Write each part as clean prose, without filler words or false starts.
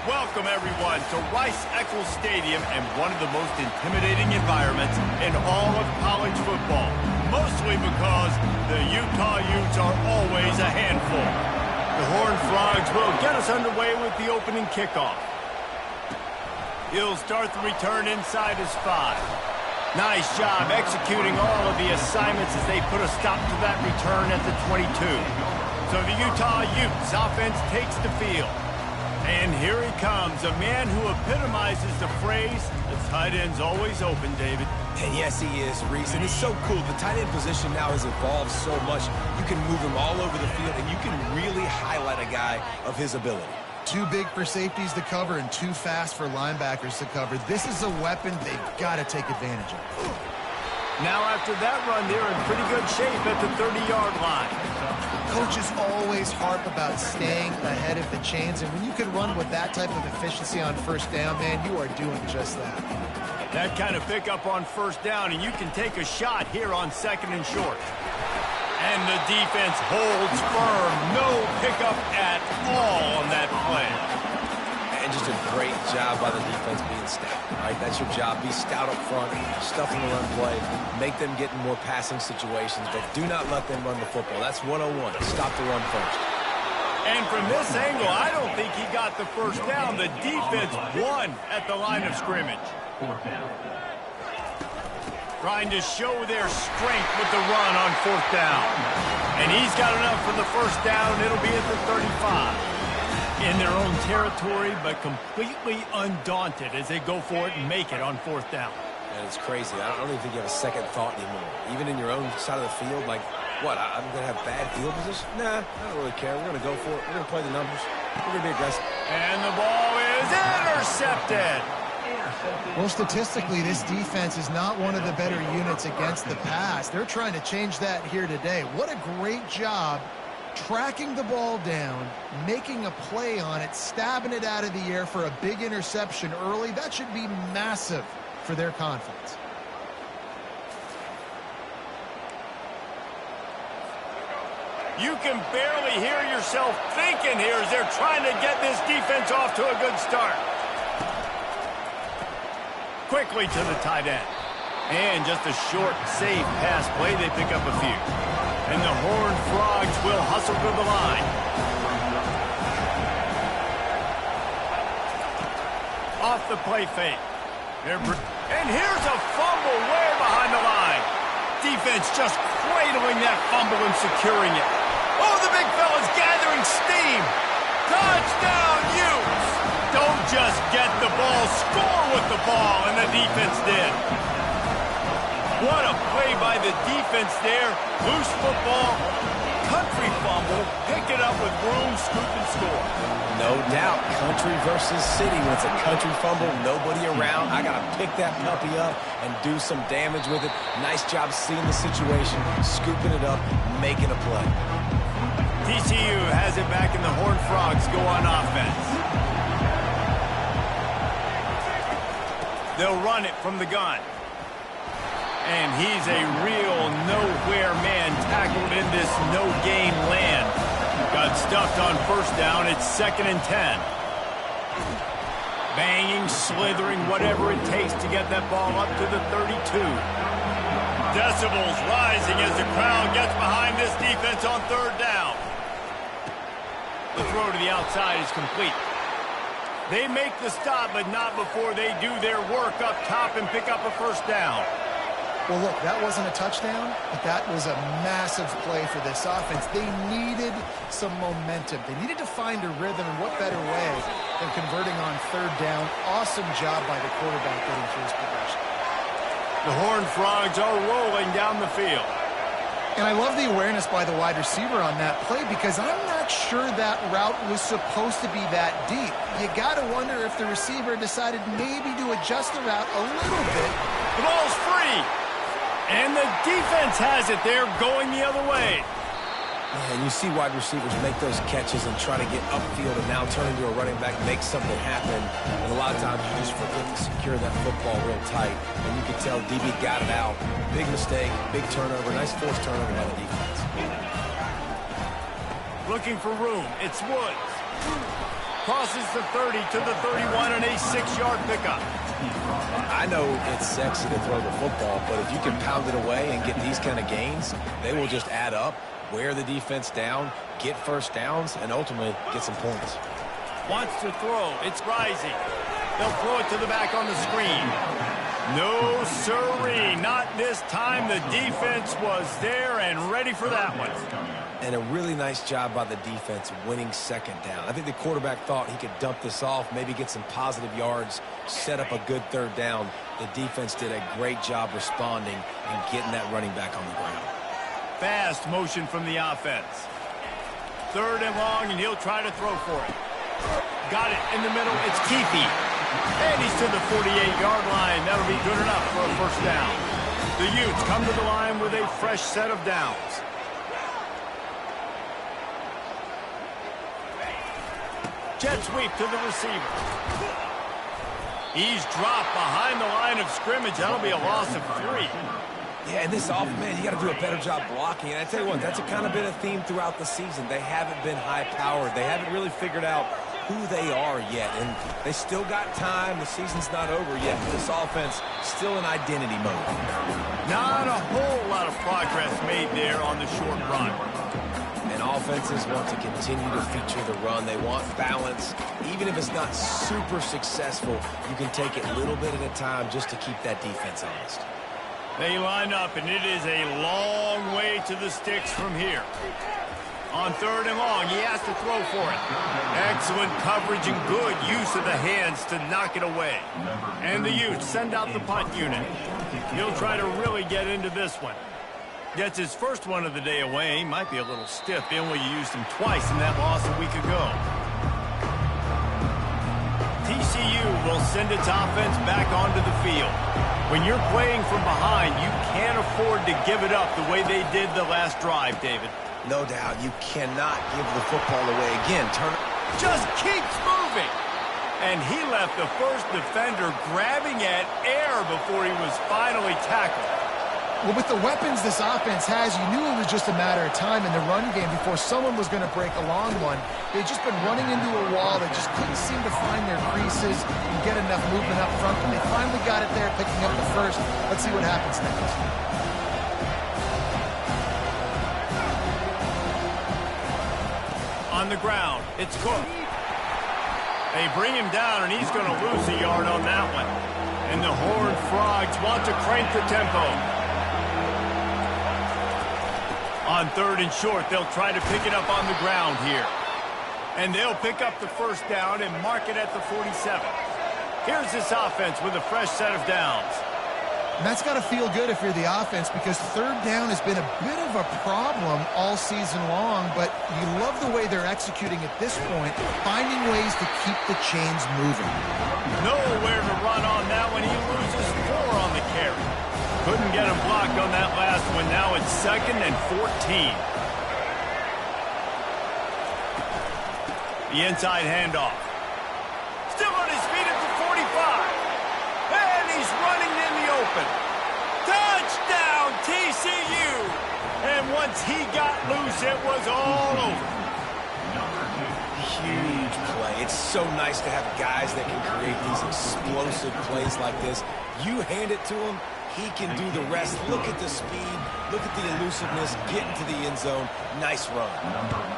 Welcome, everyone, to Rice-Eccles Stadium and one of the most intimidating environments in all of college football, mostly because the Utah Utes are always a handful. The Horned Frogs will get us underway with the opening kickoff. He'll start the return inside his 5. Nice job executing all of the assignments as they put a stop to that return at the 22. So the Utah Utes offense takes the field. And here he comes, a man who epitomizes the phrase, the tight end's always open, David. And yes, he is, Reese. And it's so cool. The tight end position now has evolved so much. You can move him all over the field, and you can really highlight a guy of his ability. Too big for safeties to cover and too fast for linebackers to cover. This is a weapon they've got to take advantage of. Now after that run, they're in pretty good shape at the 30-yard line. Coaches always harp about staying ahead of the chains, and when you can run with that type of efficiency on first down, man, you are doing just that. That kind of pickup on first down, and you can take a shot here on 2nd and short. And the defense holds firm. No pickup at all on that play. And just a great job by the defense being stout, right? That's your job. Be stout up front, stuff in the run play, make them get in more passing situations, but do not let them run the football. That's 101. Stop the run first. And from this angle, I don't think he got the first down. The defense won at the line of scrimmage. Trying to show their strength with the run on 4th down. And he's got enough for the first down. It'll be at the 35. In their own territory, but completely undaunted as they go for it and make it on 4th down. And it's crazy. I don't even think you have a second thought anymore. Even in your own side of the field, like, what, I'm going to have bad field position? Nah, I don't really care. We're going to go for it. We're going to play the numbers. We're going to be aggressive. And the ball is intercepted. Well, statistically, this defense is not one of the better units against the pass. They're trying to change that here today. What a great job tracking the ball down, making a play on it, stabbing it out of the air for a big interception early. That should be massive for their confidence. You can barely hear yourself thinking here as they're trying to get this defense off to a good start. Quickly to the tight end. And just a short, safe pass play. They pick up a few. And the Horned Frogs will hustle to the line. Off the play fake. And here's a fumble way behind the line. Defense just cradling that fumble and securing it. Oh, the big fella's gathering steam. Touchdown, Utes! Don't just get the ball, score with the ball, and the defense did. What a play by the defense there. Loose football, country fumble, pick it up with room, scoop, and score. No doubt, country versus city. When it's a country fumble, nobody around. I got to pick that puppy up and do some damage with it. Nice job seeing the situation, scooping it up, making a play. TCU has it back, and the Horned Frogs go on offense. They'll run it from the gun. And he's a real nowhere man tackled in this no-gain land. Got stuffed on first down. It's 2nd and 10. Banging, slithering, whatever it takes to get that ball up to the 32. Decibels rising as the crowd gets behind this defense on 3rd down. The throw to the outside is complete. They make the stop, but not before they do their work up top and pick up a first down. Well, look, that wasn't a touchdown, but that was a massive play for this offense. They needed some momentum. They needed to find a rhythm, and what better way than converting on 3rd down. Awesome job by the quarterback getting through his progression. The Horned Frogs are rolling down the field. And I love the awareness by the wide receiver on that play because I'm not sure that route was supposed to be that deep. You got to wonder if the receiver decided maybe to adjust the route a little bit. The ball's free. And the defense has it there going the other way. And you see wide receivers make those catches and try to get upfield and now turn into a running back, make something happen. And a lot of times you just forget to secure that football real tight. And you can tell DB got it out. Big mistake, big turnover, nice forced turnover by the defense. Looking for room. It's Woods. Crosses the 30 to the 31 and a 6-yard pickup. I know it's sexy to throw the football, but if you can pound it away and get these kind of gains, they will just add up, wear the defense down, get first downs, and ultimately get some points. Wants to throw. It's rising. They'll throw it to the back on the screen. No, sirree. Not this time. The defense was there and ready for that one. And a really nice job by the defense winning second down. I think the quarterback thought he could dump this off, maybe get some positive yards, set up a good third down. The defense did a great job responding and getting that running back on the ground. Fast motion from the offense. 3rd and long, and he'll try to throw for it. Got it in the middle. It's Keefe. And he's to the 48-yard line. That'll be good enough for a first down. The Utes come to the line with a fresh set of downs. Jet sweep to the receiver. He's dropped behind the line of scrimmage. That'll be a loss of 3. Yeah, and this offense, man, you got to do a better job blocking. And I tell you what, that's kind of been a theme throughout the season. They haven't been high-powered. They haven't really figured out who they are yet. And they still got time. The season's not over yet. But this offense still in identity mode. Not a whole lot of progress made there on the short run. And offenses want to continue to feature the run. They want balance. Even if it's not super successful, you can take it a little bit at a time just to keep that defense honest. They line up, and it is a long way to the sticks from here. On 3rd and long, he has to throw for it. Excellent coverage and good use of the hands to knock it away. And the Utes send out the punt unit. He'll try to really get into this one. Gets his first one of the day away. He might be a little stiff, being where you used him twice in that loss a week ago. TCU will send its offense back onto the field. When you're playing from behind, you can't afford to give it up the way they did the last drive, David. No doubt. You cannot give the football away again. Just keeps moving. And he left the first defender grabbing at air before he was finally tackled. Well, with the weapons this offense has, you knew it was just a matter of time in the run game before someone was going to break a long one. They've just been running into a wall. They just couldn't seem to find their creases and get enough movement up front. But they finally got it there, picking up the first. Let's see what happens next. On the ground, it's Cook. They bring him down, and he's going to lose a yard on that one. And the Horned Frogs want to crank the tempo. On 3rd and short, they'll try to pick it up on the ground here. And they'll pick up the first down and mark it at the 47. Here's this offense with a fresh set of downs. And that's got to feel good if you're the offense, because 3rd down has been a bit of a problem all season long, but you love the way they're executing at this point, finding ways to keep the chains moving. Nowhere to run on that one. He loses 4 on the carry. Couldn't get him blocked on that last one. Now it's 2nd and 14. The inside handoff. Still on his feet at the 45. And he's running in the open. Touchdown, TCU. And once he got loose, it was all over. Huge play. It's so nice to have guys that can create these explosive plays like this. You hand it to him, he can do the rest. Look at the speed. Look at the elusiveness. Get into the end zone. Nice run.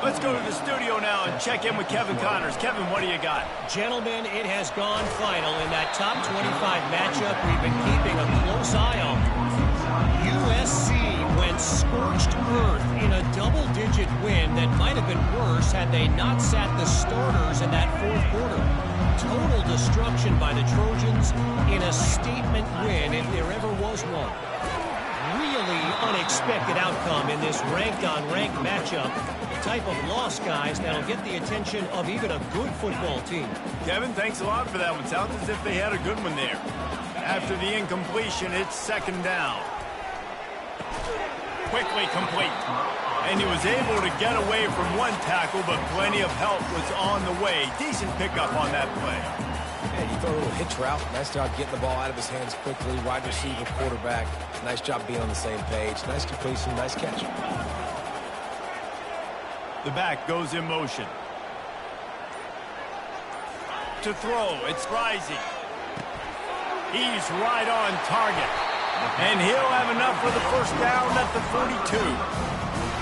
Let's go to the studio now and check in with Kevin Connors. Kevin, what do you got? Gentlemen, it has gone final in that top 25 matchup we've been keeping a close eye on. USC went scorched earth in a double-digit win that might have been worse had they not sat the starters in that 4th quarter. Total destruction by the Trojans in a statement win if there ever was one. Really unexpected outcome in this ranked-on-ranked matchup. The type of loss, guys, that'll get the attention of even a good football team. Kevin, thanks a lot for that one. Sounds as if they had a good one there. After the incompletion, it's 2nd down. Quickly complete. And he was able to get away from one tackle, but plenty of help was on the way. Decent pickup on that play. And you throw a little hitch route. Nice job getting the ball out of his hands quickly. Wide receiver, quarterback. Nice job being on the same page. Nice completion, nice catch. The back goes in motion. to throw. It's rising. He's right on target. And he'll have enough for the first down at the 42.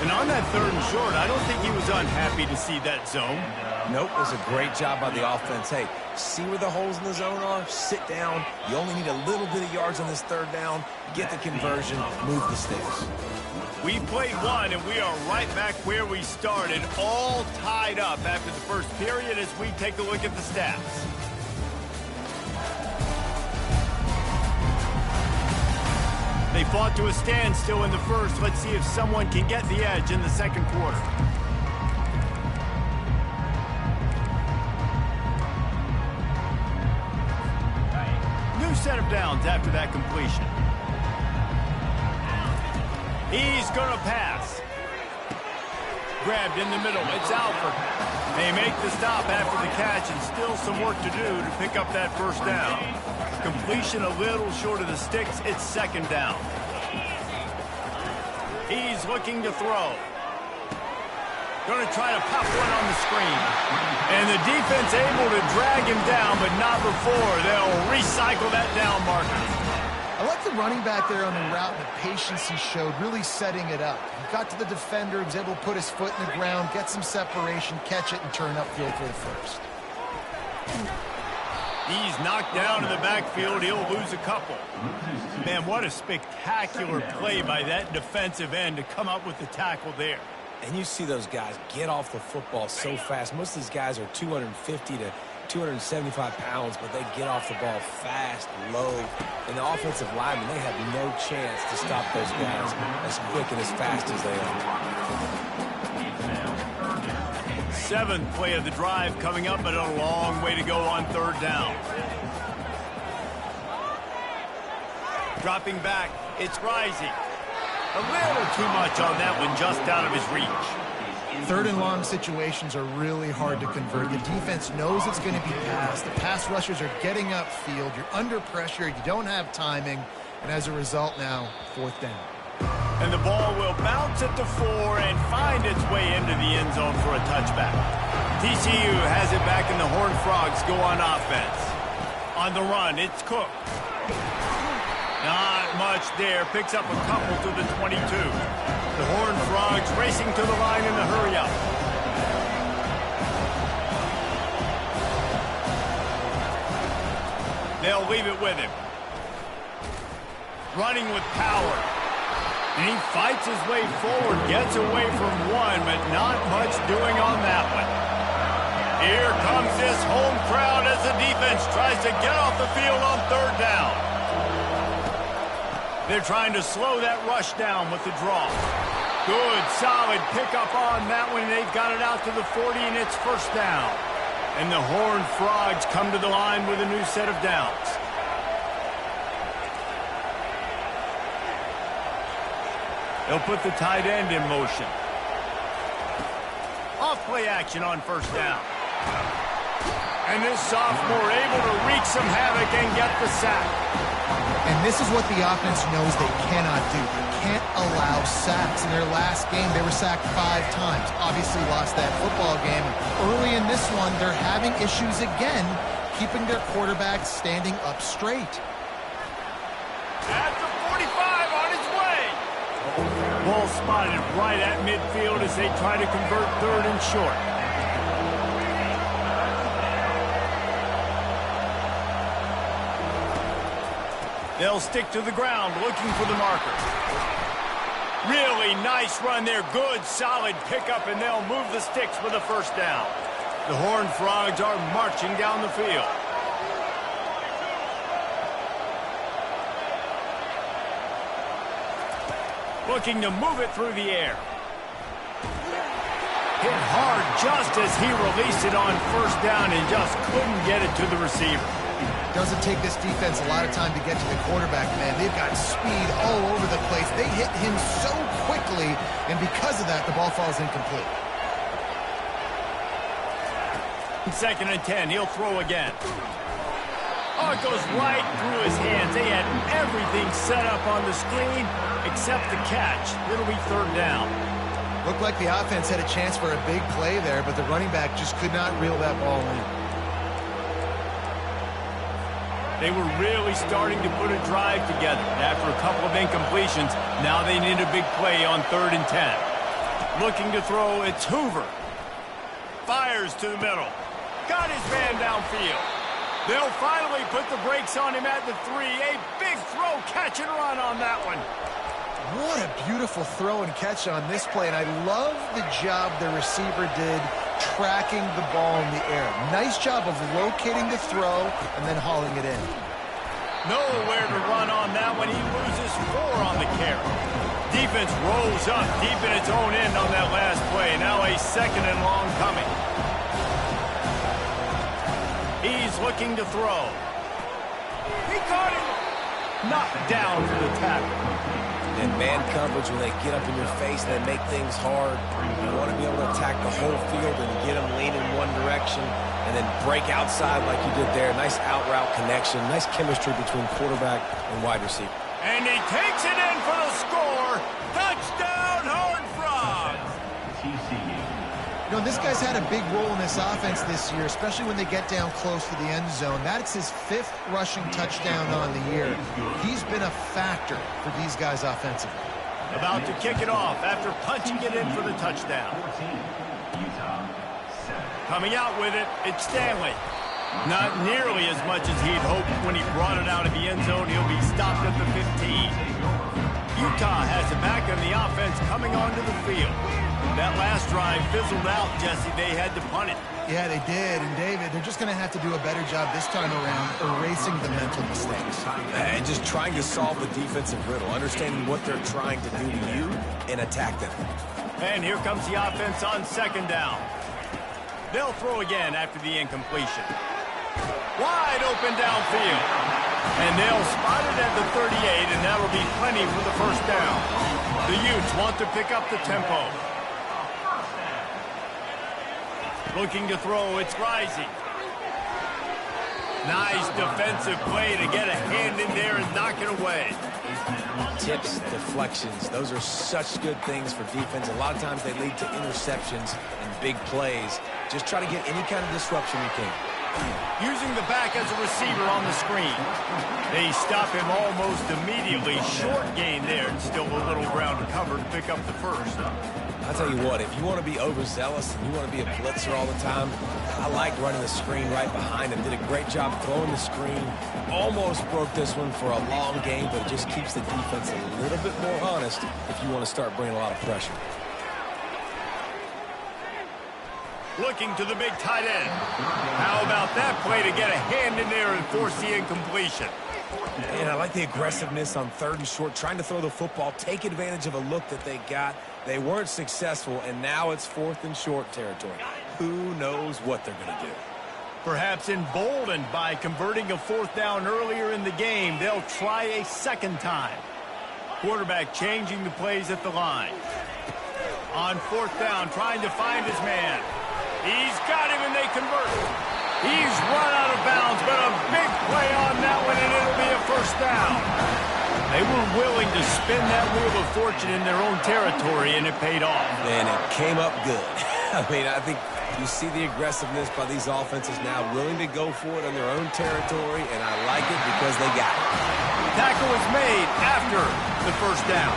And on that 3rd and short, I don't think he was unhappy to see that zone. Nope, it was a great job by the offense. Hey, see where the holes in the zone are? Sit down. You only need a little bit of yards on this 3rd down. Get the conversion. Move the sticks. We played one, and we are right back where we started, all tied up after the first period as we take a look at the stats. They fought to a standstill in the first. Let's see if someone can get the edge in the 2nd quarter. New set of downs after that completion. He's going to pass. Grabbed in the middle. It's Alford. They make the stop after the catch, and still some work to do to pick up that first down. Completion a little short of the sticks. It's 2nd down. He's looking to throw. Going to try to pop one on the screen. And the defense able to drag him down, but not before. They'll recycle that down marker. I like the running back there on the route and the patience he showed, really setting it up. He got to the defender, he was able to put his foot in the ground, get some separation, catch it, and turn upfield for the first. He's knocked down in the backfield. He'll lose a couple. Man, what a spectacular play by that defensive end to come up with the tackle there. And you see those guys get off the football so fast. Most of these guys are 250 to 275 pounds, but they get off the ball fast, low. And the offensive linemen, they have no chance to stop those guys as quick and as fast as they are. 7th play of the drive coming up, but a long way to go on 3rd down. Dropping back, it's rising. A little too much on that one, just out of his reach. 3rd and long situations are really hard to convert. The defense knows it's going to be passed. The pass rushers are getting upfield. You're under pressure. You don't have timing. And as a result now, 4th down. And the ball will bounce at the 4 and find its way into the end zone for a touchback. TCU has it back, and the Horned Frogs go on offense. On the run, it's Cook. Not much there. Picks up a couple to the 22. The Horned Frogs racing to the line in the hurry-up. They'll leave it with him. Running with power. And he fights his way forward, gets away from one, but not much doing on that one. Here comes this home crowd as the defense tries to get off the field on 3rd down. They're trying to slow that rush down with the draw. Good, solid pickup on that one. They've got it out to the 40, and it's 1st down. And the Horned Frogs come to the line with a new set of downs. They'll put the tight end in motion. Off play action on 1st down. And this sophomore able to wreak some havoc and get the sack. And this is what the offense knows they cannot do. They can't allow sacks. In their last game, they were sacked 5 times. Obviously lost that football game. Early in this one, they're having issues again, keeping their quarterback standing up straight. At the 45 on his way. Ball spotted right at midfield as they try to convert 3rd and short. They'll stick to the ground, looking for the marker. Really nice run there. Good, solid pickup, and they'll move the sticks for the 1st down. The Horned Frogs are marching down the field. Looking to move it through the air. Hit hard just as he released it on 1st down and just couldn't get it to the receiver. Doesn't take this defense a lot of time to get to the quarterback, man. They've got speed all over the place. They hit him so quickly, and because of that, the ball falls incomplete. 2nd and 10. He'll throw again. Oh, it goes right through his hands. They had everything set up on the screen except the catch. It'll be 3rd down. Looked like the offense had a chance for a big play there, but the running back just could not reel that ball in. They were really starting to put a drive together. After a couple of incompletions, now they need a big play on 3rd and 10. Looking to throw, it's Hoover. Fires to the middle. Got his man downfield. They'll finally put the brakes on him at the 3. A big throw, catch and run on that one. What a beautiful throw and catch on this play, and I love the job the receiver did tracking the ball in the air. Nice job of locating the throw and then hauling it in. Nowhere to run on that one. He loses 4 on the carry. Defense rolls up deep in its own end on that last play. Now a 2nd and long coming. He's looking to throw. He caught him. Knocked down for the tackle. And man coverage, when they get up in your face and they make things hard, you want to be able to attack the whole field and get them leaning one direction and then break outside like you did there. Nice out-route connection, nice chemistry between quarterback and wide receiver. And he takes it in for the score. Touchdown, Horned Frogs. TCU. You know, this guy's had a big role in this offense this year, especially when they get down close to the end zone. That's his 5th rushing touchdown on the year. He's been a factor for these guys offensively. About to kick it off after punching it in for the touchdown. Coming out with it, it's Stanley. Not nearly as much as he'd hoped when he brought it out of the end zone. He'll be stopped at the 15. Utah has it back on the offense coming onto the field. That last drive fizzled out, Jesse. They had to punt it. Yeah, they did. And, David, they're just going to have to do a better job this time around erasing the mental mistakes. And just trying to solve the defensive riddle, understanding what they're trying to do to you and attack them. And here comes the offense on 2nd down. They'll throw again after the incompletion. Wide open downfield. And they'll spot it at the 38, and that'll be plenty for the 1st down. The Utes want to pick up the tempo. Looking to throw, it's Rising. Nice defensive play to get a hand in there and knock it away. Tips, deflections, those are such good things for defense. A lot of times they lead to interceptions and big plays. Just try to get any kind of disruption you can. Using the back as a receiver on the screen. They stop him almost immediately. Short gain there, and still a little ground to cover to pick up the 1st. I'll tell you what, if you want to be overzealous and you want to be a blitzer all the time, I like running the screen right behind him. Did a great job throwing the screen. Almost broke this one for a long game, but it just keeps the defense a little bit more honest if you want to start bringing a lot of pressure. Looking to the big tight end. How about that play to get a hand in there and force the incompletion? And I like the aggressiveness on 3rd and short, trying to throw the football, take advantage of a look that they got. They weren't successful, and now it's 4th and short territory. Who knows what they're going to do? Perhaps emboldened by converting a 4th down earlier in the game, they'll try a 2nd time. Quarterback changing the plays at the line. On 4th down, trying to find his man. He's got him, and they convert. He's run out of bounds, but a big play on that one, and it'll be a 1st down. They were willing to spin that wheel of fortune in their own territory, and it paid off. And it came up good. I mean, I think you see the aggressiveness by these offenses now, willing to go for it on their own territory, and I like it because they got it. Tackle was made after the 1st down.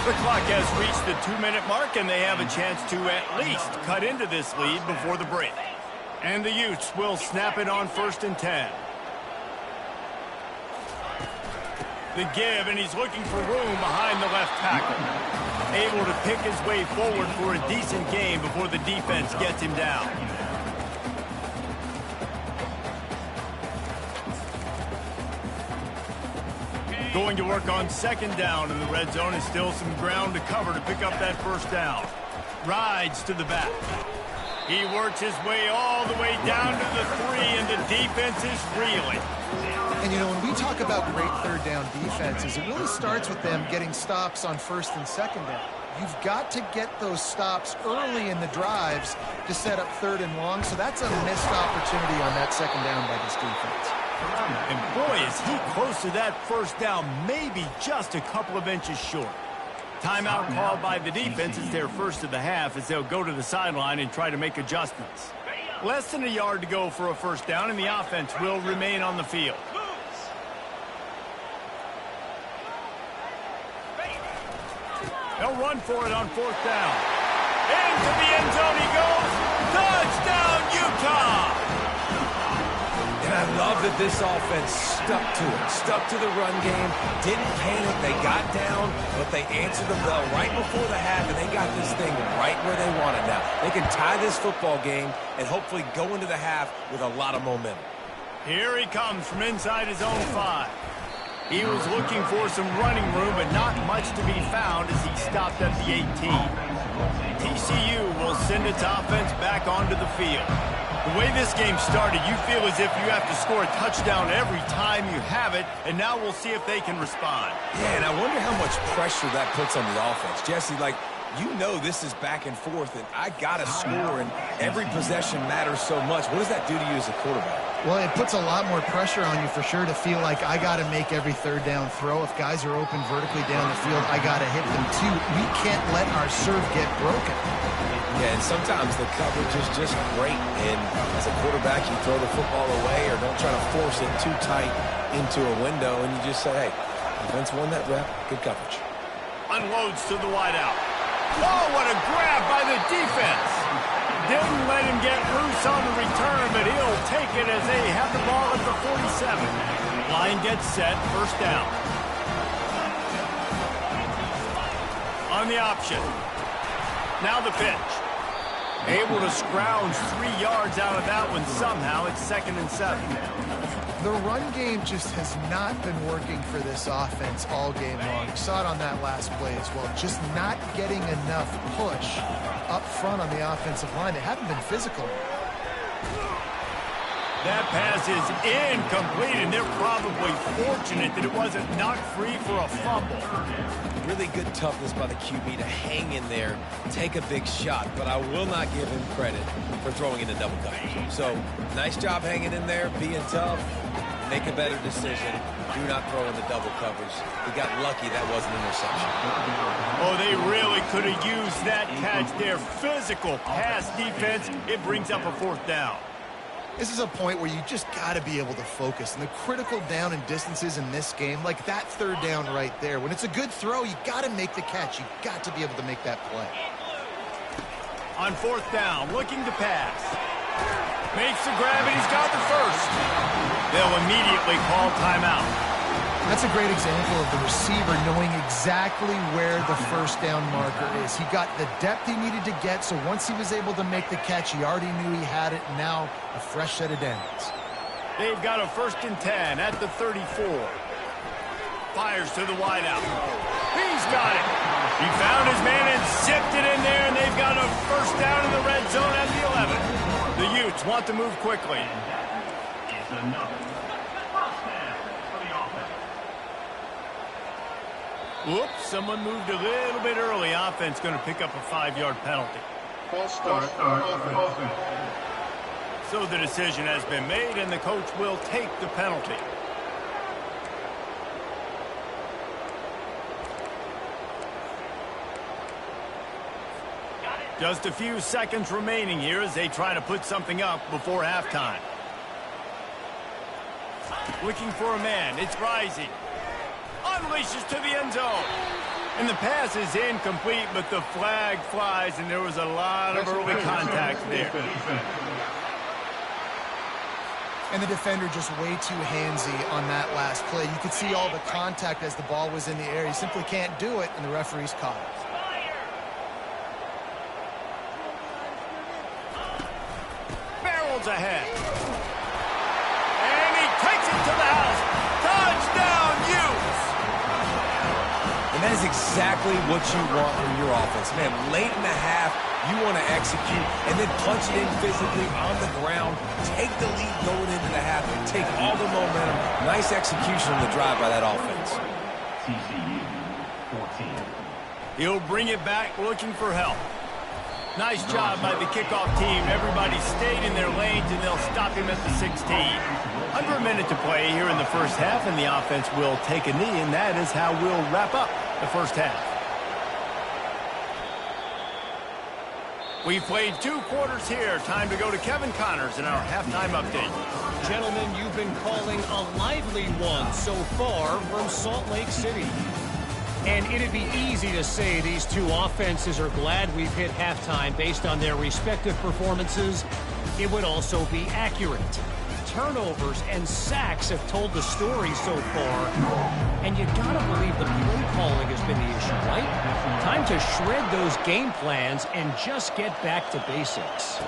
The clock has reached the 2-minute mark, and they have a chance to at least cut into this lead before the break. And the Utes will snap it on 1st and 10. The give, and he's looking for room behind the left tackle. Able to pick his way forward for a decent game before the defense gets him down. Going to work on 2nd down in the red zone, and still some ground to cover to pick up that 1st down. Rides to the back. He works his way all the way down to the 3, and the defense is reeling. And, you know, when we talk about great 3rd down defenses, it really starts with them getting stops on 1st and 2nd down. You've got to get those stops early in the drives to set up 3rd and long, so that's a missed opportunity on that 2nd down by this defense. And boy, is he close to that 1st down, maybe just a couple of inches short. Timeout called by the defense. It's their 1st of the half as they'll go to the sideline and try to make adjustments. Less than a yard to go for a 1st down, and the offense will remain on the field. They'll run for it on 4th down. Into the end zone he goes. Touchdown, Utah! And I love that this offense stuck to it, stuck to the run game, didn't panic. They got down, but they answered the bell right before the half, and they got this thing right where they want it now. They can tie this football game and hopefully go into the half with a lot of momentum. Here he comes from inside his own 5. He was looking for some running room, but not much to be found as he stopped at the 18. TCU will send its offense back onto the field. The way this game started, you feel as if you have to score a touchdown every time you have it, and now we'll see if they can respond. Yeah, and I wonder how much pressure that puts on the offense. Jesse, you know this is back and forth, and I got to score, and every possession matters so much. What does that do to you as a quarterback? Well, it puts a lot more pressure on you for sure to feel like I got to make every 3rd down throw. If guys are open vertically down the field, I got to hit them too. We can't let our serve get broken. Yeah, and sometimes the coverage is just great, and as a quarterback, you throw the football away or don't try to force it too tight into a window, and you just say, hey, defense won that rep, good coverage. Unloads to the wideout. Oh, what a grab by the defense. Didn't let him get loose on the return, but he'll take it as they have the ball at the 47. Line gets set, 1st down. On the option. Now the pitch. Able to scrounge 3 yards out of that one somehow. It's 2nd and 7. The run game just has not been working for this offense all game long. You saw it on that last play as well. Just not getting enough push up front on the offensive line. They haven't been physical. That pass is incomplete, and they're probably fortunate that it wasn't knocked free for a fumble. Really good toughness by the QB to hang in there, take a big shot, but I will not give him credit for throwing in a double coverage. So, nice job hanging in there, being tough, make a better decision. Do not throw in the double coverage. He got lucky that wasn't an interception. Oh, they really could have used that catch there. Physical pass defense. It brings up a 4th down. This is a point where you just got to be able to focus. And the critical down and distances in this game, like that 3rd down right there, when it's a good throw, you got to make the catch. You got to be able to make that play. On 4th down, looking to pass. Makes the grab, and he's got the 1st. They'll immediately call timeout. That's a great example of the receiver knowing exactly where the 1st down marker is. He got the depth he needed to get, so once he was able to make the catch, he already knew he had it. Now, a fresh set of downs. They've got a 1st and 10 at the 34. Fires to the wideout. He's got it. He found his man and zipped it in there, and they've got a 1st down in the red zone at the 11. The Utes want to move quickly. Whoops, someone moved a little bit early. Offense going to pick up a 5-yard penalty. False start offense. So the decision has been made, and the coach will take the penalty. Just a few seconds remaining here as they try to put something up before halftime. Looking for a man. It's Rising. Unleashes to the end zone. And the pass is incomplete, but the flag flies, and there was a lot of early contact there. And the defender just way too handsy on that last play. You could see all the contact as the ball was in the air. He simply can't do it, and the referee's caught it. Barrels ahead. And he takes it to the house. Touchdown, Utes! And that is exactly what you want from your offense. Man, late in the half, you want to execute and then punch it in physically on the ground, take the lead going into the half, and take all the momentum. Nice execution on the drive by that offense. TCU 14. He'll bring it back looking for help. Nice job by the kickoff team. Everybody stayed in their lanes, and they'll stop him at the 16. Under a minute to play here in the first half, and the offense will take a knee, and that is how we'll wrap up the first half. We've played 2 quarters here. Time to go to Kevin Connors in our halftime update. Gentlemen, you've been calling a lively one so far from Salt Lake City. And it'd be easy to say these two offenses are glad we've hit halftime based on their respective performances. It would also be accurate. Turnovers and sacks have told the story so far. And you gotta believe the play calling has been the issue, right? Time to shred those game plans and just get back to basics.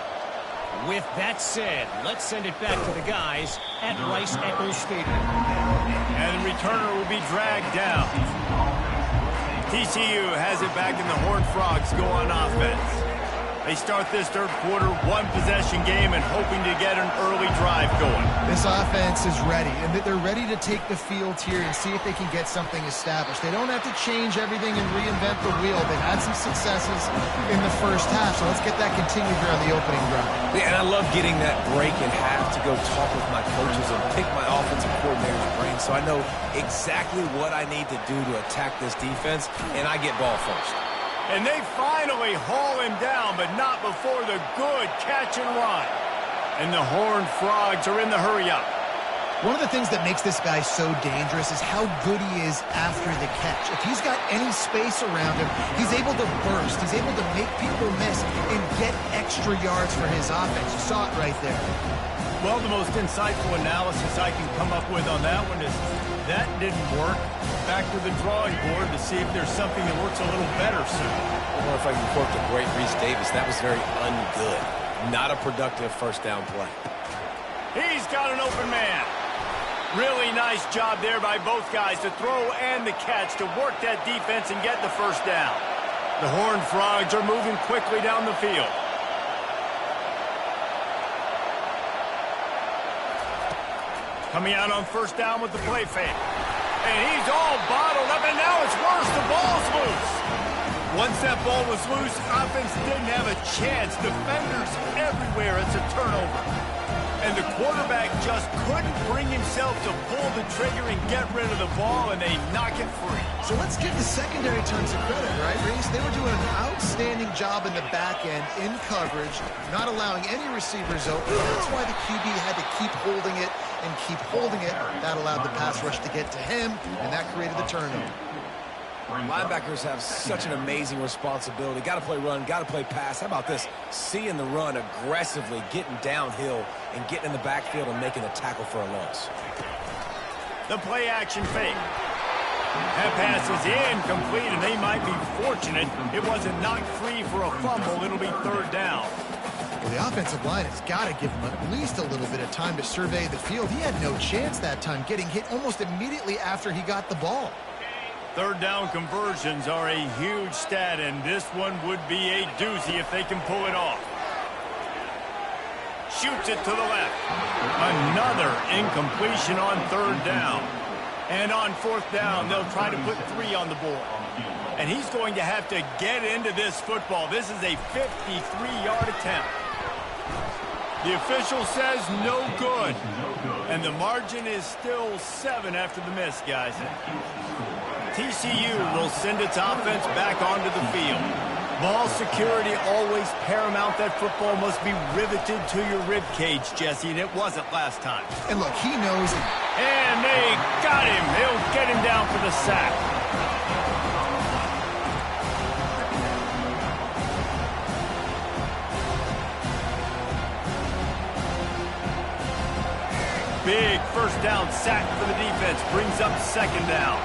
With that said, let's send it back to the guys at Rice-Eccles Stadium. And the returner will be dragged down. TCU has it back, and the Horned Frogs go on offense. They start this third quarter, one-possession game, and hoping to get an early drive going. This offense is ready, and they're ready to take the field here and see if they can get something established. They don't have to change everything and reinvent the wheel. They've had some successes in the first half, so let's get that continued here on the opening drive. Yeah, and I love getting that break in half to go talk with my coaches and pick my offensive coordinator's brain so I know exactly what I need to do to attack this defense, and I get ball first. And they finally haul him down, but not before the good catch and run. And the Horned Frogs are in the hurry-up. One of the things that makes this guy so dangerous is how good he is after the catch. If he's got any space around him, he's able to burst. He's able to make people miss and get extra yards for his offense. You saw it right there. Well, the most insightful analysis I can come up with on that one is that didn't work. Back to the drawing board to see if there's something that works a little better soon. I wonder if I can quote the great Reese Davis. That was very ungood. Not a productive first down play. He's got an open man. Really nice job there by both guys to throw and the catch to work that defense and get the first down. The Horned Frogs are moving quickly down the field. Coming out on first down with the play fake. And he's all bottled up, and now it's worse. The ball's loose. Once that ball was loose, offense didn't have a chance. Defenders everywhere. It's a turnover. And the quarterback just couldn't bring himself to pull the trigger and get rid of the ball, and they knock it free. So let's give the secondary tons of credit, right, Reese? They were doing an outstanding job in the back end, in coverage, not allowing any receivers open. That's why the QB had to keep holding it and keep holding it. That allowed the pass rush to get to him, and that created the turnover. Linebackers have such an amazing responsibility. Got to play run, got to play pass. How about this? Seeing the run aggressively, getting downhill, and getting in the backfield and making a tackle for a loss. The play action fake. That pass is incomplete, and they might be fortunate it wasn't knocked free for a fumble. It'll be third down. Well, the offensive line has got to give him at least a little bit of time to survey the field. He had no chance that time, getting hit almost immediately after he got the ball. Third down conversions are a huge stat, and this one would be a doozy if they can pull it off. Shoots it to the left. Another incompletion on third down. And on fourth down, they'll try to put 3 on the board. And he's going to have to get into this football. This is a 53-yard attempt. The official says no good. And the margin is still 7 after the miss, guys. TCU will send its offense back onto the field. Ball security always paramount. That football must be riveted to your rib cage, Jesse, and it wasn't last time. And look, he knows it. And they got him. He'll get him down for the sack. Big first down sack for the defense. Brings up second down.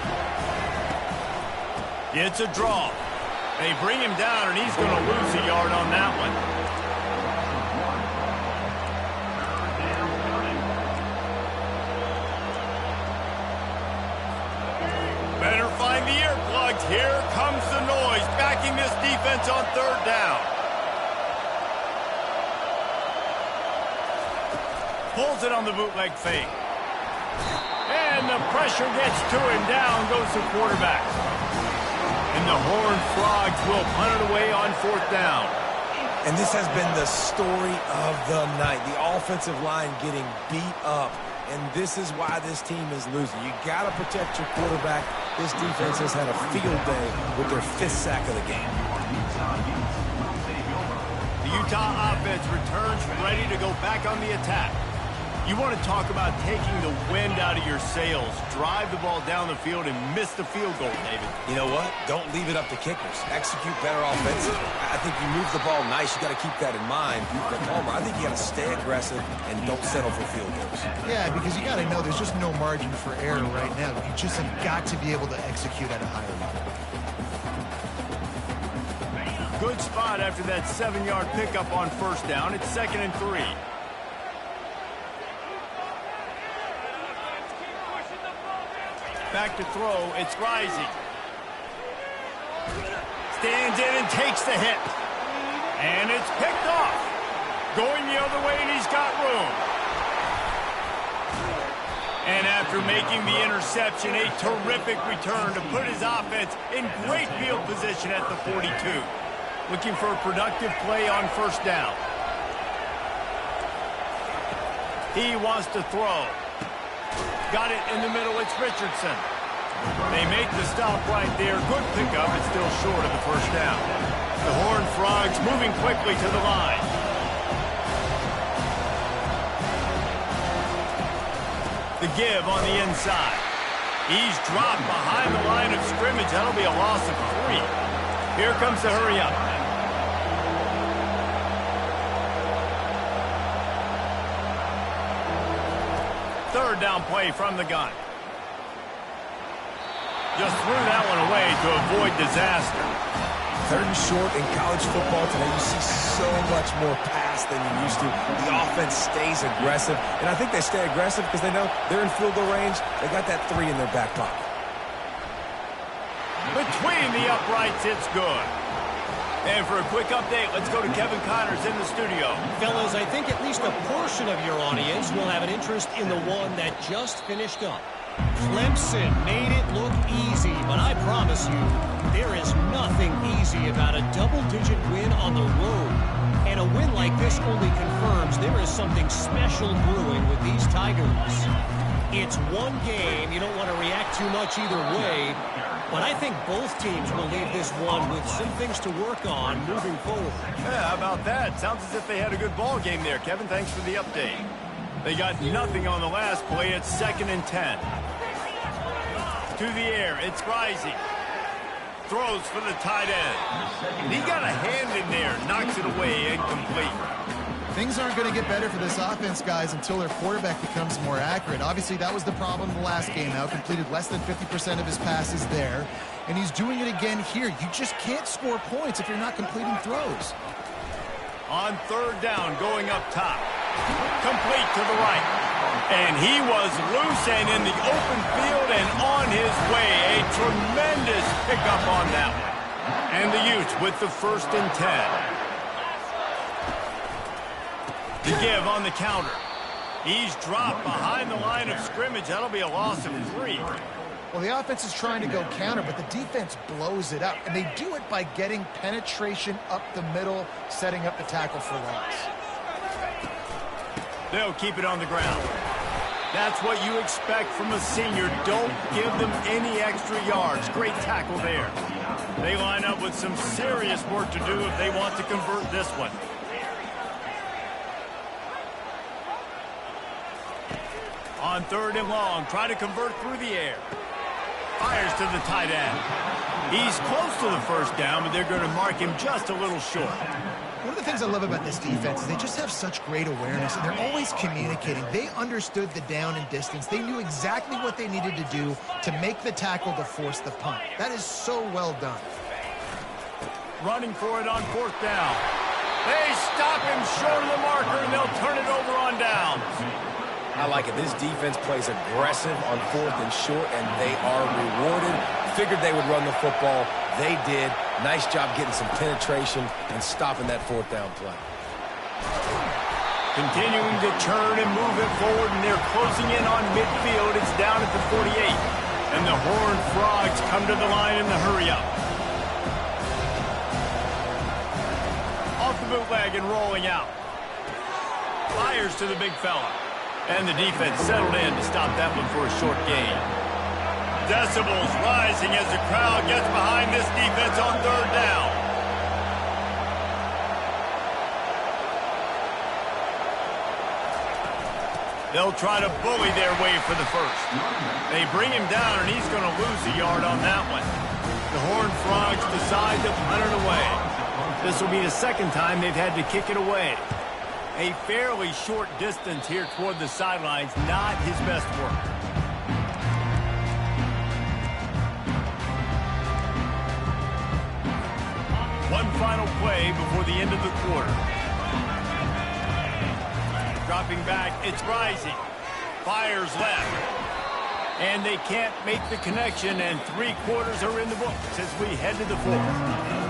It's a draw. They bring him down, and he's going to lose a yard on that one. Better find the earplugs. Here comes the noise, backing this defense on third down. Pulls it on the bootleg fake. And the pressure gets to him. Down goes the quarterback. And the Horned Frogs will punt it away on fourth down. And this has been the story of the night. The offensive line getting beat up. And this is why this team is losing. You got to protect your quarterback. This defense has had a field day with their 5th sack of the game. The Utah offense returns ready to go back on the attack. You want to talk about taking the wind out of your sails. Drive the ball down the field and miss the field goal, David. You know what? Don't leave it up to kickers. Execute better offensively. I think you move the ball nice. You got to keep that in mind. But Palmer, I think you got to stay aggressive and don't settle for field goals. Yeah, because you got to know there's just no margin for error right now. You just have got to be able to execute at a higher level. Good spot after that 7-yard pickup on first down. It's 2nd and 3. Back to throw. It's Rising. Stands in and takes the hit. And it's picked off. Going the other way, and he's got room. And after making the interception, a terrific return to put his offense in great field position at the 42. Looking for a productive play on first down. He wants to throw. Got it in the middle. It's Richardson. They make the stop right there. Good pickup. It's still short of the first down. The Horned Frogs moving quickly to the line. The give on the inside. He's dropped behind the line of scrimmage. That'll be a loss of 3. Here comes the hurry up. Third down play from the gun. Just threw that one away to avoid disaster. 3rd and short in college football today. You see so much more pass than you used to. The offense stays aggressive, and I think they stay aggressive because they know they're in field goal range. They got that 3 in their back pocket. Between the uprights, it's good. And for a quick update, let's go to Kevin Connors in the studio. Fellas, I think at least a portion of your audience will have an interest in the one that just finished up. Clemson made it look easy, but I promise you, there is nothing easy about a double-digit win on the road. And a win like this only confirms there is something special brewing with these Tigers. It's one game. You don't want to react too much either way. But I think both teams will leave this one with some things to work on moving forward. Yeah, how about that? Sounds as if they had a good ball game there, Kevin. Thanks for the update. They got nothing on the last play. It's 2nd and 10. To the air. It's Rising. Throws for the tight end. He got a hand in there. Knocks it away. Incomplete. Things aren't going to get better for this offense, guys, until their quarterback becomes more accurate. Obviously, that was the problem the last game out. Completed less than 50% of his passes there. And he's doing it again here. You just can't score points if you're not completing throws. On third down, going up top. Complete to the right. And he was loose and in the open field and on his way. A tremendous pickup on that one. And the Utes with the 1st and 10. The give on the counter. He's dropped behind the line of scrimmage. That'll be a loss of 3. Well, the offense is trying to go counter, but the defense blows it up. And they do it by getting penetration up the middle, setting up the tackle for loss. They'll keep it on the ground. That's what you expect from a senior. Don't give them any extra yards. Great tackle there. They line up with some serious work to do if they want to convert this one. On 3rd and long, try to convert through the air. Fires to the tight end. He's close to the first down, but they're going to mark him just a little short. One of the things I love about this defense is they just have such great awareness, and they're always communicating. They understood the down and distance. They knew exactly what they needed to do to make the tackle to force the punt. That is so well done. Running for it on 4th down. They stop him short of the marker, and they'll turn it over on downs. I like it. This defense plays aggressive on 4th and short, and they are rewarded. Figured they would run the football. They did. Nice job getting some penetration and stopping that 4th down play. Continuing to turn and move it forward, and they're closing in on midfield. It's down at the 48. And the Horned Frogs come to the line in the hurry-up. Off the bootleg and rolling out. Fires to the big fella. And the defense settled in to stop that one for a short gain. Decibels rising as the crowd gets behind this defense on 3rd down. They'll try to bully their way for the first. They bring him down, and he's going to lose a yard on that one. The Horned Frogs decide to punt it away. This will be the second time they've had to kick it away. A fairly short distance here toward the sidelines, not his best work. One final play before the end of the quarter. Dropping back, it's Rising. Fires left. And they can't make the connection, and 3 quarters are in the books as we head to the fourth.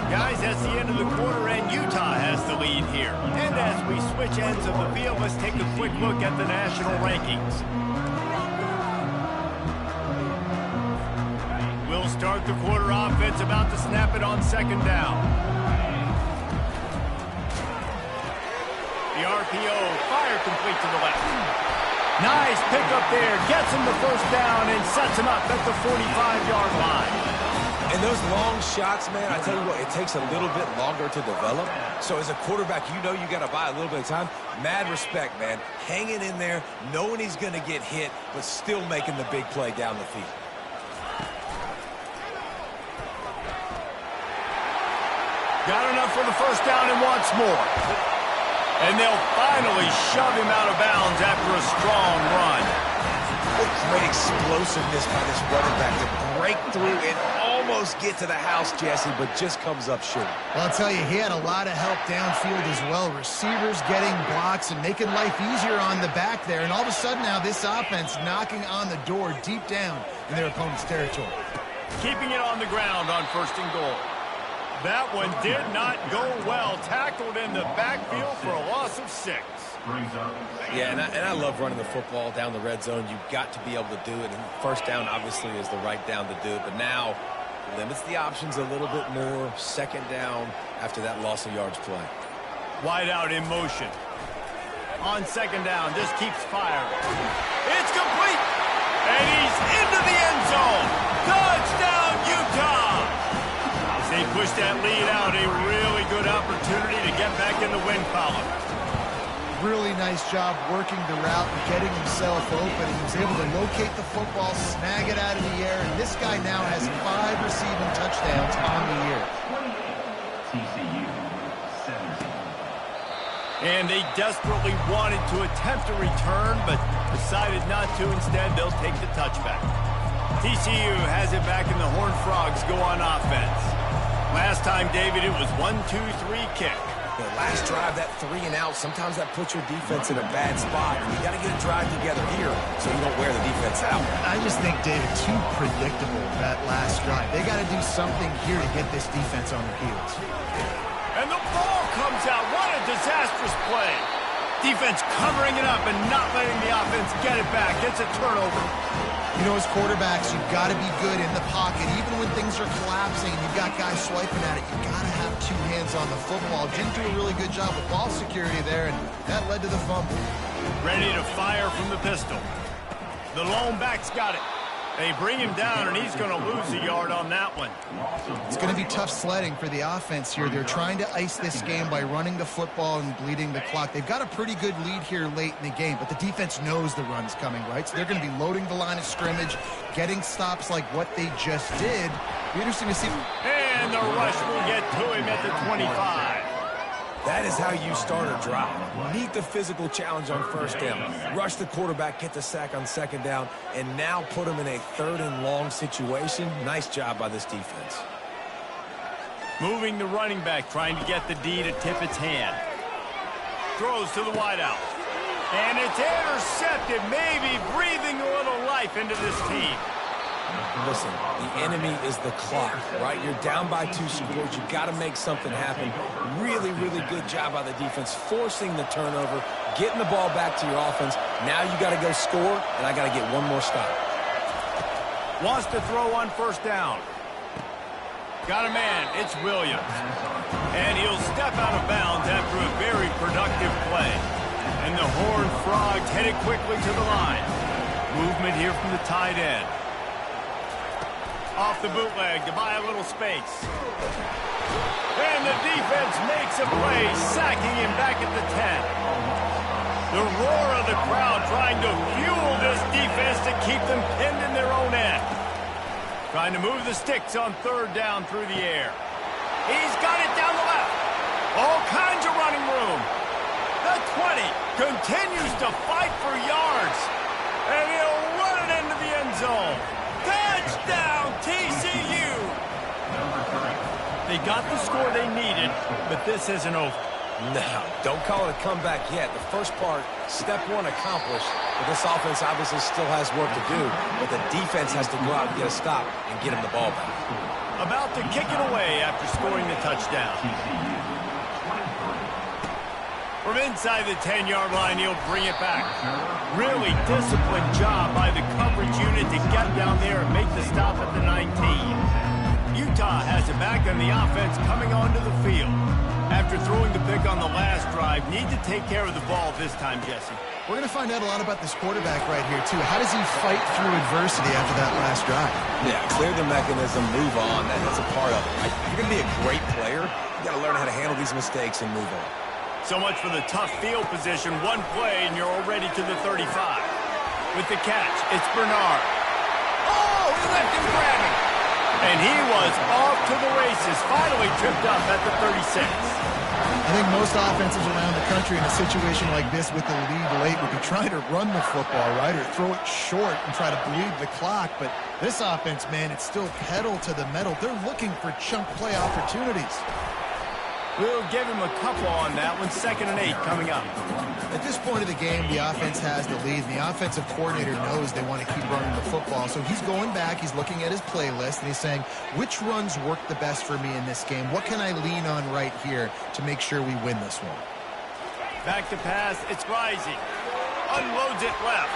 Guys, that's the end of the quarter, and Utah has the lead here. And as we switch ends of the field, let's take a quick look at the national rankings. We'll start the quarter offense, about to snap it on second down. The RPO, fire complete to the left. Nice pickup there, gets him the first down and sets him up at the 45-yard line. And those long shots, man, I tell you what, it takes a little bit longer to develop. So as a quarterback, you know you got to buy a little bit of time. Mad respect, man. Hanging in there, knowing he's going to get hit, but still making the big play down the field. Got enough for the first down and wants more. And they'll finally shove him out of bounds after a strong run. What great explosiveness by this running back to break through and almost get to the house, Jesse, but just comes up short. Well, I'll tell you, he had a lot of help downfield as well. Receivers getting blocks and making life easier on the back there. And all of a sudden now this offense knocking on the door deep down in their opponent's territory. Keeping it on the ground on first and goal. That one did not go well. Tackled in the backfield for a loss of 6. Yeah, and I love running the football down the red zone. You've got to be able to do it. And first down, obviously, is the right down to do it. But now, limits the options a little bit more. Second down after that loss of yards play. Wide out in motion. On second down, just keeps firing. It's complete. And he's into the end zone. Touchdown, Utah. They push that lead out, a really good opportunity to get back in the win column. Really nice job working the route and getting himself open. He was able to locate the football, snag it out of the air, and this guy now has 5 receiving touchdowns on the year. TCU 17. And they desperately wanted to attempt a return, but decided not to. Instead, they'll take the touchback. TCU has it back, and the Horned Frogs go on offense. Last time, David, it was 1-2-3 kick. The last drive, that 3 and out, sometimes that puts your defense in a bad spot. And you got to get a drive together here so you don't wear the defense out. I just think, David, too predictable, that last drive. They got to do something here to get this defense on their heels. And the ball comes out. What a disastrous play. Defense covering it up and not letting the offense get it back. It's a turnover. You know, as quarterbacks, you've got to be good in the pocket. Even when things are collapsing and you've got guys swiping at it, you've got to have 2 hands on the football. Didn't do a really good job with ball security there, and that led to the fumble. Ready to fire from the pistol. The lone back's got it. They bring him down, and he's going to lose a yard on that one. It's going to be tough sledding for the offense here. They're trying to ice this game by running the football and bleeding the clock. They've got a pretty good lead here late in the game, but the defense knows the run's coming, right? So they're going to be loading the line of scrimmage, getting stops like what they just did. Be interesting to see. And the rush will get to him at the 25. That is how you start a drive. Meet the physical challenge on first down. Rush the quarterback, get the sack on second down, and now put him in a 3rd and long situation. Nice job by this defense. Moving the running back, trying to get the D to tip its hand. Throws to the wideout. And it's intercepted, maybe breathing a little life into this team. Listen, the enemy is the clock, right? You're down by 2 scores. You've got to make something happen. Really, really good job by the defense, forcing the turnover, getting the ball back to your offense. Now you got to go score, and I got to get one more stop. Wants to throw on first down. Got a man. It's Williams. And he'll step out of bounds after a very productive play. And the Horned Frogs headed quickly to the line. Movement here from the tight end. Off the bootleg to buy a little space. And the defense makes a play, sacking him back at the 10. The roar of the crowd trying to fuel this defense to keep them pinned in their own end. Trying to move the sticks on third down through the air. He's got it down the left. All kinds of running room. The 20 continues to fight for yards. And he'll run it into the end zone. Touchdown, TCU! They got the score they needed, but this isn't over. No, don't call it a comeback yet. The first part, step one accomplished, but this offense obviously still has work to do, but the defense has to go out and get a stop and get him the ball back. About to kick it away after scoring the touchdown. From inside the 10-yard line, he'll bring it back. Really disciplined job by the coverage unit to get down there and make the stop at the 19. Utah has it back on the offense coming onto the field. After throwing the pick on the last drive, need to take care of the ball this time, Jesse. We're going to find out a lot about this quarterback right here, too. How does he fight through adversity after that last drive? Yeah, clear the mechanism, move on. That's a part of it. If you're going to be a great player, you got to learn how to handle these mistakes and move on. So much for the tough field position. One play, and you're already to the 35. With the catch, it's Bernard. Oh, he left him grabbing. And he was off to the races, finally tripped up at the 36. I think most offenses around the country in a situation like this with the lead late would be trying to run the football, right, or throw it short and try to bleed the clock. But this offense, man, it's still pedal to the metal. They're looking for chunk play opportunities. We'll give him a couple on that one. 2nd and 8 coming up. At this point of the game, the offense has the lead. The offensive coordinator knows they want to keep running the football. So he's going back, he's looking at his playlist, and he's saying, which runs work the best for me in this game? What can I lean on right here to make sure we win this one? Back to pass, it's Rising. Unloads it left.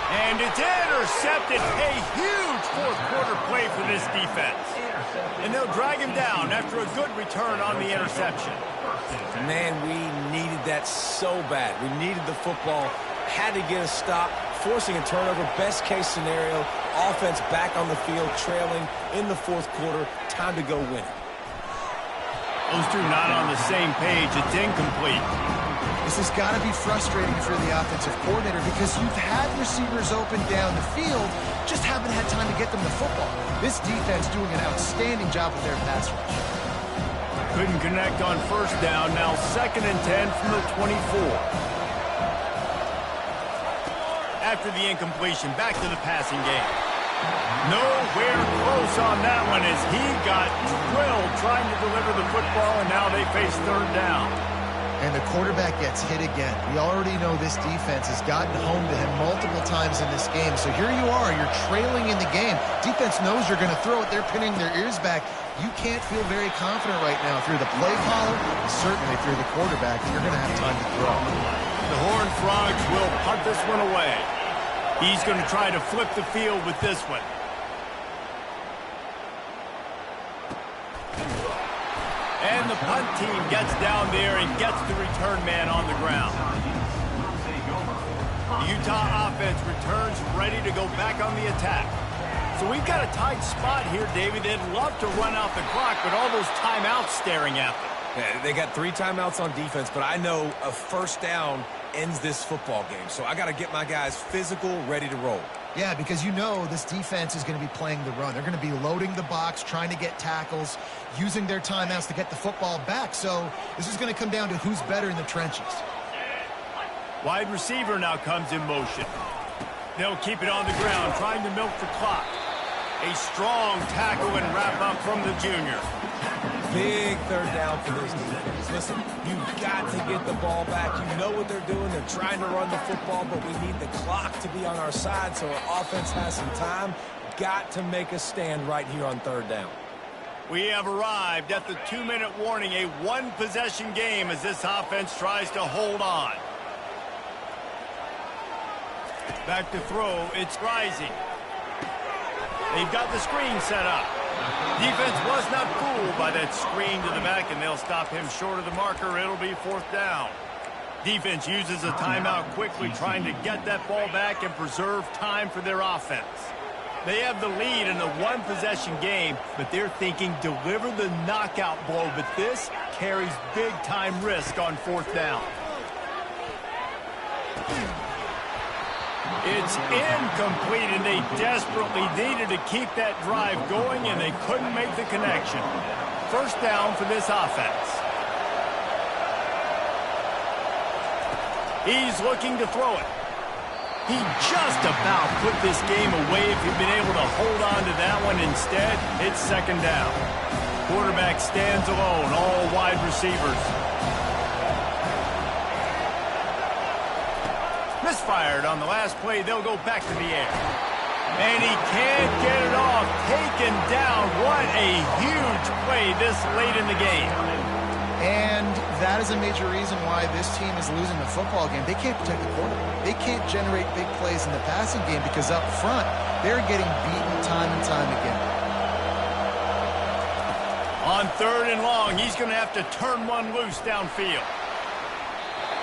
And it's intercepted. A huge fourth quarter play for this defense. And they'll drag him down after a good return on the interception. Man, we needed that so bad. We needed the football, had to get a stop, forcing a turnover. Best case scenario, offense back on the field, trailing in the fourth quarter. Time to go win it. Those two not on the same page. It's incomplete. This has got to be frustrating for the offensive coordinator because you've had receivers open down the field, just haven't had time to get them the football. This defense doing an outstanding job with their pass rush. Couldn't connect on first down. Now 2nd and 10 from the 24. After the incompletion, back to the passing game. Nowhere close on that one as he got drilled trying to deliver the football, and now they face 3rd down. And the quarterback gets hit again. We already know this defense has gotten home to him multiple times in this game. So here you are, you're trailing in the game. Defense knows you're going to throw it. They're pinning their ears back. You can't feel very confident right now if you're the play caller, and certainly if you're the quarterback, that you're going to have time to throw. The Horned Frogs will punt this one away. He's going to try to flip the field with this one. And the punt team gets down there and gets the return man on the ground. The Utah offense returns ready to go back on the attack. So we've got a tight spot here, David. They'd love to run out the clock, but all those timeouts staring at them. Yeah, they got 3 timeouts on defense, but I know a first down ends this football game. So I got to get my guys physical, ready to roll. Yeah, because you know this defense is going to be playing the run. They're going to be loading the box, trying to get tackles, using their timeouts to get the football back. So this is going to come down to who's better in the trenches. Wide receiver now comes in motion. They'll keep it on the ground, trying to milk the clock. A strong tackle and wrap up from the junior. Big 3rd down for this defense. Listen, you've got to get the ball back. You know what they're doing. They're trying to run the football, but we need the clock to be on our side so our offense has some time. Got to make a stand right here on 3rd down. We have arrived at the 2-minute warning, a one-possession game as this offense tries to hold on. Back to throw, it's Rising. They've got the screen set up. Defense was not fooled by that screen to the back, and they'll stop him short of the marker. It'll be 4th down. Defense uses a timeout quickly, trying to get that ball back and preserve time for their offense. They have the lead in a one-possession game, but they're thinking deliver the knockout blow, but this carries big-time risk on 4th down. It's incomplete, and they desperately needed to keep that drive going, and they couldn't make the connection. First down for this offense. He's looking to throw it. He just about put this game away if he'd been able to hold on to that one. Instead, it's second down. Quarterback stands alone, all wide receivers. Misfired on the last play. They'll go back to the air. And he can't get it off. Taken down. What a huge play this late in the game. And that is a major reason why this team is losing the football game. They can't protect the quarterback. They can't generate big plays in the passing game because up front, they're getting beaten time and time again. On third and long, he's going to have to turn one loose downfield.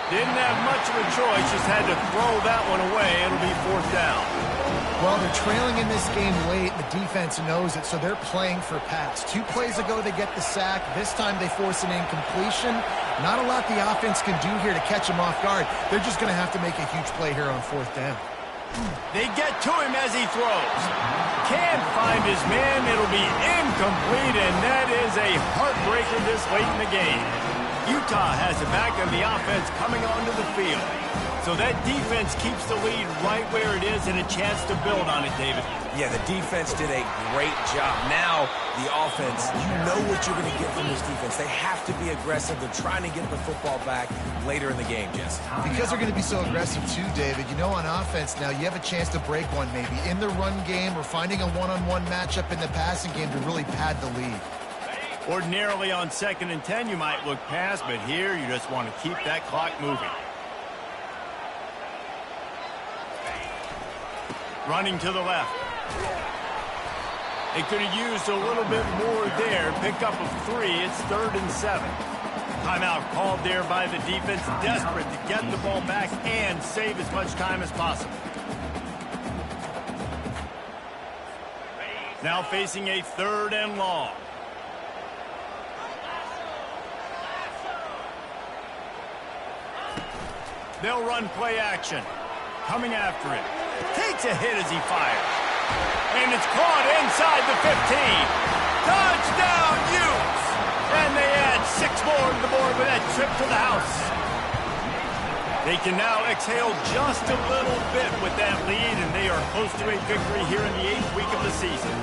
Didn't have much of a choice, just had to throw that one away. It'll be fourth down. Well, they're trailing in this game late. The defense knows it, so they're playing for pass. 2 plays ago, they get the sack. This time, they force an incompletion. Not a lot the offense can do here to catch him off guard. They're just going to have to make a huge play here on fourth down. They get to him as he throws. Can't find his man. It'll be incomplete, and that is a heartbreaker this late in the game. Utah has it back, and the offense coming onto the field. So that defense keeps the lead right where it is and a chance to build on it, David. Yeah, the defense did a great job. Now, the offense, you know what you're going to get from this defense. They have to be aggressive. They're trying to get the football back later in the game, Jesse. Because they're going to be so aggressive too, David, you know on offense now you have a chance to break one maybe in the run game or finding a one-on-one matchup in the passing game to really pad the lead. Ordinarily on 2nd and 10, you might look past, but here you just want to keep that clock moving. Running to the left. They could have used a little bit more there. Pickup of 3. It's 3rd and 7. Timeout called there by the defense, desperate to get the ball back and save as much time as possible. Now facing a 3rd and long. They'll run play action. Coming after it. Takes a hit as he fires. And it's caught inside the 15. Touchdown, Utes! And they add 6 more to the board with that trip to the house. They can now exhale just a little bit with that lead, and they are close to a victory here in the 8th week of the season.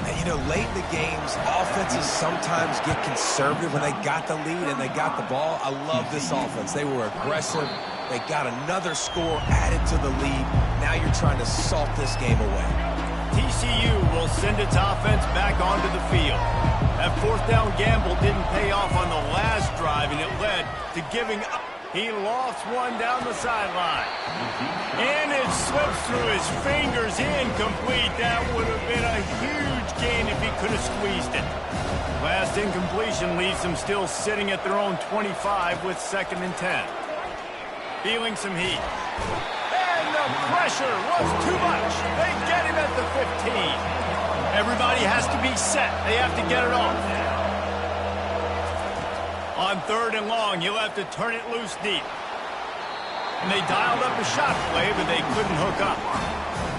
And, you know, late in the games, offenses sometimes get conservative when they got the lead and they got the ball. I love this offense. They were aggressive. They got another score added to the lead. Now you're trying to salt this game away. TCU will send its offense back onto the field. That 4th down gamble didn't pay off on the last drive, and it led to giving up. He lost one down the sideline. And it slips through his fingers, incomplete. That would have been a huge gain if he could have squeezed it. Last incompletion leaves them still sitting at their own 25 with 2nd and 10. Feeling some heat. And the pressure was too much. They get him at the 15. Everybody has to be set. They have to get it off. On 3rd and long, you'll have to turn it loose deep. And they dialed up a shot play, but they couldn't hook up.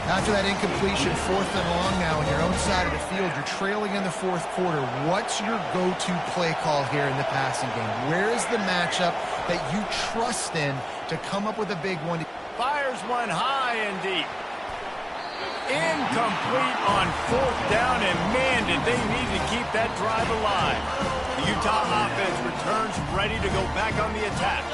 After that incompletion, 4th and long now on your own side of the field, you're trailing in the 4th quarter. What's your go-to play call here in the passing game? Where is the matchup that you trust in to come up with a big one? Fires one high and deep. Incomplete on 4th down, and man, did they need to keep that drive alive. The Utah offense returns ready to go back on the attack.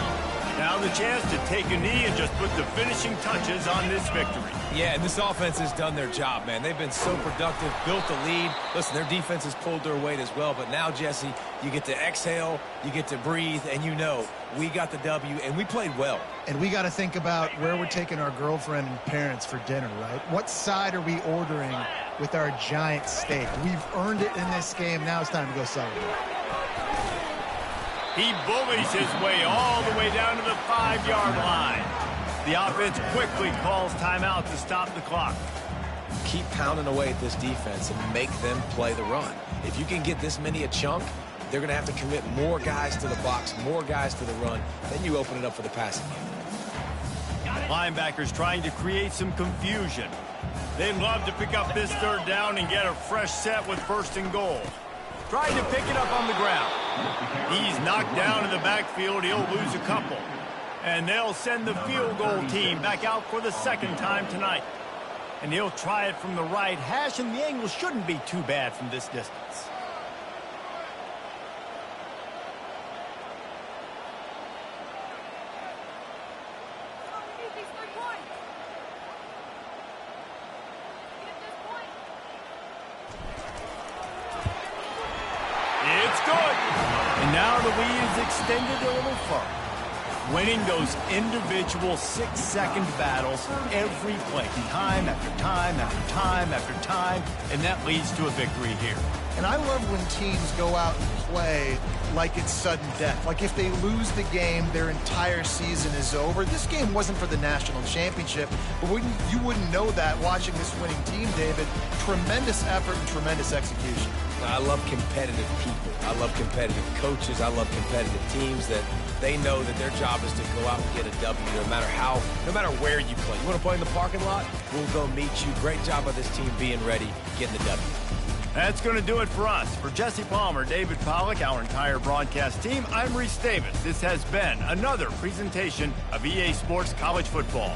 Now the chance to take a knee and just put the finishing touches on this victory. Yeah, and this offense has done their job, man. They've been so productive, built the lead. Listen, their defense has pulled their weight as well. But now, Jesse, you get to exhale, you get to breathe, and you know we got the W, and we played well. And we got to think about where we're taking our girlfriend and parents for dinner, right? What side are we ordering with our giant steak? We've earned it in this game. Now it's time to go celebrate. He bullies his way all the way down to the 5-yard line. The offense quickly calls timeout to stop the clock. Keep pounding away at this defense and make them play the run. If you can get this many a chunk, they're going to have to commit more guys to the box, more guys to the run. Then you open it up for the passing game. Linebackers trying to create some confusion. They'd love to pick up this third down and get a fresh set with 1st and goal. Trying to pick it up on the ground. He's knocked down in the backfield. He'll lose a couple. And they'll send the field goal team back out for the 2nd time tonight. And he'll try it from the right hash, and the angle shouldn't be too bad from this distance. It's good. And now the lead is extended a little further. Winning those individual 6-second battles every play, time after time after time after time, and that leads to a victory here. And I love when teams go out and play like it's sudden death. Like if they lose the game, their entire season is over. This game wasn't for the national championship, but you wouldn't know that watching this winning team, David. Tremendous effort and tremendous execution. I love competitive people. I love competitive coaches. I love competitive teams that they know that their job is to go out and get a W no matter where you play. You want to play in the parking lot? We'll go meet you. Great job of this team being ready, getting the W. That's going to do it for us. For Jesse Palmer, David Pollack, our entire broadcast team, I'm Reese Davis. This has been another presentation of EA Sports College Football.